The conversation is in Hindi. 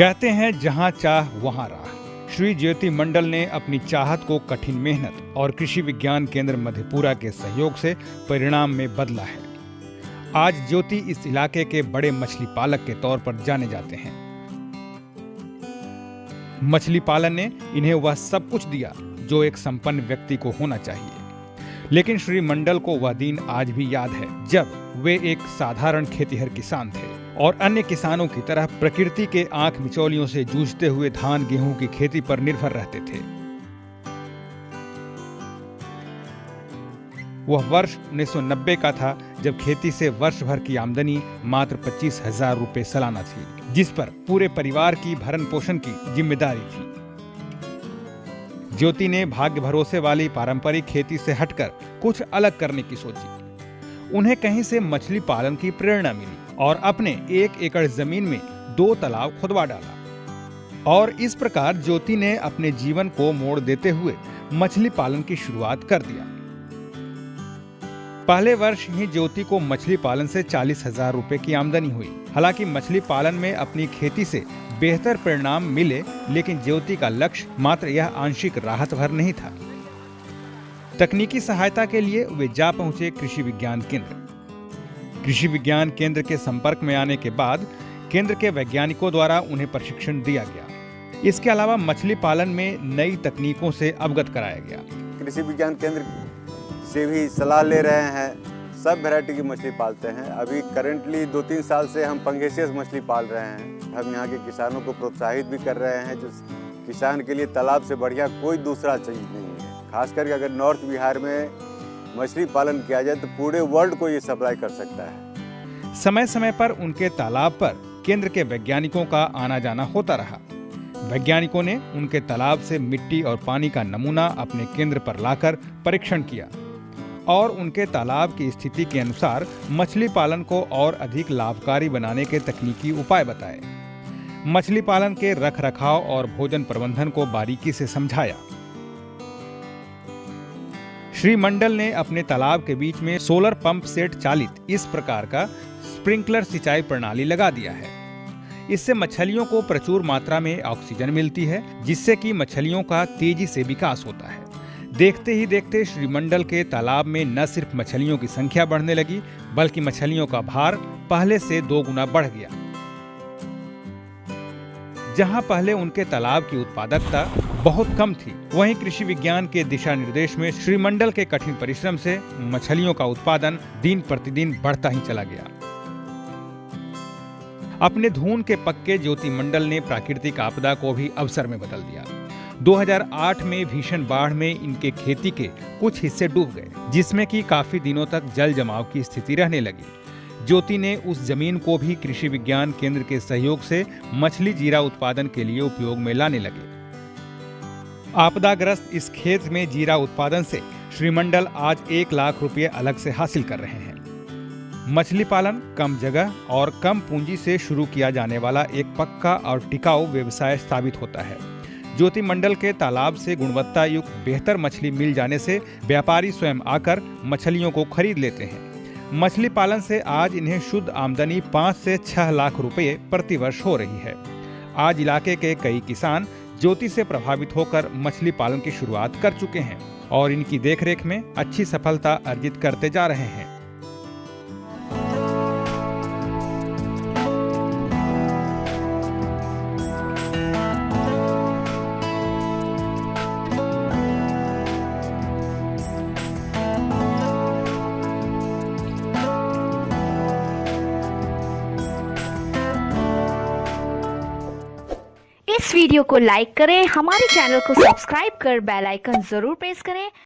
कहते हैं जहां चाह वहां राह। श्री ज्योति मंडल ने अपनी चाहत को कठिन मेहनत और कृषि विज्ञान केंद्र मधेपुरा के सहयोग से परिणाम में बदला है। आज ज्योति इस इलाके के बड़े मछली पालक के तौर पर जाने जाते हैं। मछली पालन ने इन्हें वह सब कुछ दिया जो एक संपन्न व्यक्ति को होना चाहिए, लेकिन श्री मंडल को वह दिन आज भी याद है जब वे एक साधारण खेतीहर किसान थे और अन्य किसानों की तरह प्रकृति के आंख मिचौलियों से जूझते हुए धान गेहूं की खेती पर निर्भर रहते थे। वह वर्ष 1990 का था जब खेती से वर्ष भर की आमदनी मात्र 25,000 रुपए सालाना थी, जिस पर पूरे परिवार की भरण पोषण की जिम्मेदारी थी। ज्योति ने भाग्य भरोसे वाली पारंपरिक खेती से हटकर कुछ अलग करने की सोची। उन्हें कहीं से मछली पालन की प्रेरणा मिली और अपने 1 एकड़ जमीन में 2 तालाब खुदवा डाला और इस प्रकार ज्योति ने अपने जीवन को मोड़ देते हुए मछली पालन की शुरुआत कर दिया। पहले वर्ष ही ज्योति को मछली पालन से 40,000 रुपए की आमदनी हुई। हालांकि मछली पालन में अपनी खेती से बेहतर परिणाम मिले, लेकिन ज्योति का लक्ष्य मात्र यह आंशिक राहत भर नहीं था। तकनीकी सहायता के लिए वे जा पहुंचे कृषि विज्ञान केंद्र। कृषि विज्ञान केंद्र के संपर्क में आने के बाद केंद्र के वैज्ञानिकों द्वारा उन्हें प्रशिक्षण दिया गया। इसके अलावा मछली पालन में नई तकनीकों से अवगत कराया गया। कृषि विज्ञान केंद्र से भी सलाह ले रहे हैं। सब वैरायटी की मछली पालते हैं। अभी करेंटली 2-3 साल से हम पंगेसियस मछली पाल रहे हैं। हम यहाँ के किसानों को प्रोत्साहित भी कर रहे हैं। जो किसान के लिए तालाब से बढ़िया कोई दूसरा चीज़ नहीं है। खास करके अगर नॉर्थ बिहार में मछली पालन किया जाए तो पूरे वर्ल्ड को ये सप्लाई कर सकता है। समय समय पर उनके तालाब पर केंद्र के वैज्ञानिकों का आना जाना होता रहा। वैज्ञानिकों ने उनके तालाब से मिट्टी और पानी का नमूना अपने केंद्र पर लाकर परीक्षण किया और उनके तालाब की स्थिति के अनुसार मछली पालन को और अधिक लाभकारी बनाने के तकनीकी उपाय बताए। मछली पालन के रखरखाव और भोजन प्रबंधन को बारीकी से समझाया। श्री मंडल ने अपने तालाब के बीच में सोलर पंप सेट चालित इस प्रकार का स्प्रिंकलर सिंचाई प्रणाली लगा दिया है। इससे मछलियों को प्रचुर मात्रा में ऑक्सीजन मिलती है, जिससे कि मछलियों का तेजी से विकास होता है। देखते ही देखते श्री मंडल के तालाब में न सिर्फ मछलियों की संख्या बढ़ने लगी, बल्कि मछलियों का भार पहले से 2 गुना बढ़ गया। जहां पहले उनके तालाब की उत्पादकता बहुत कम थी, वहीं कृषि विज्ञान के दिशा निर्देश में श्री मंडल के कठिन परिश्रम से मछलियों का उत्पादन दिन प्रतिदिन बढ़ता ही चला गया। अपने धून के पक्के ज्योति मंडल ने प्राकृतिक आपदा को भी अवसर में बदल दिया। 2008 में भीषण बाढ़ में इनके खेती के कुछ हिस्से डूब गए, जिसमें कि काफी दिनों तक जल जमाव की स्थिति रहने लगी। ज्योति ने उस जमीन को भी कृषि विज्ञान केंद्र के सहयोग से मछली जीरा उत्पादन के लिए उपयोग में लाने लगे। आपदाग्रस्त इस खेत में जीरा उत्पादन से श्री मंडल आज 1 लाख रुपये अलग से हासिल कर रहे हैं। मछली पालन कम जगह और कम पूंजी से शुरू किया जाने वाला एक पक्का और टिकाऊ व्यवसाय साबित होता है। ज्योति मंडल के तालाब से गुणवत्ता युक्त बेहतर मछली मिल जाने से व्यापारी स्वयं आकर मछलियों को खरीद लेते हैं। मछली पालन से आज इन्हें शुद्ध आमदनी 5 से 6 लाख रुपए प्रति वर्ष हो रही है। आज इलाके के कई किसान ज्योति से प्रभावित होकर मछली पालन की शुरुआत कर चुके हैं और इनकी देखरेख में अच्छी सफलता अर्जित करते जा रहे हैं। इस वीडियो को लाइक करें, हमारे चैनल को सब्सक्राइब कर बेल आइकन जरूर प्रेस करें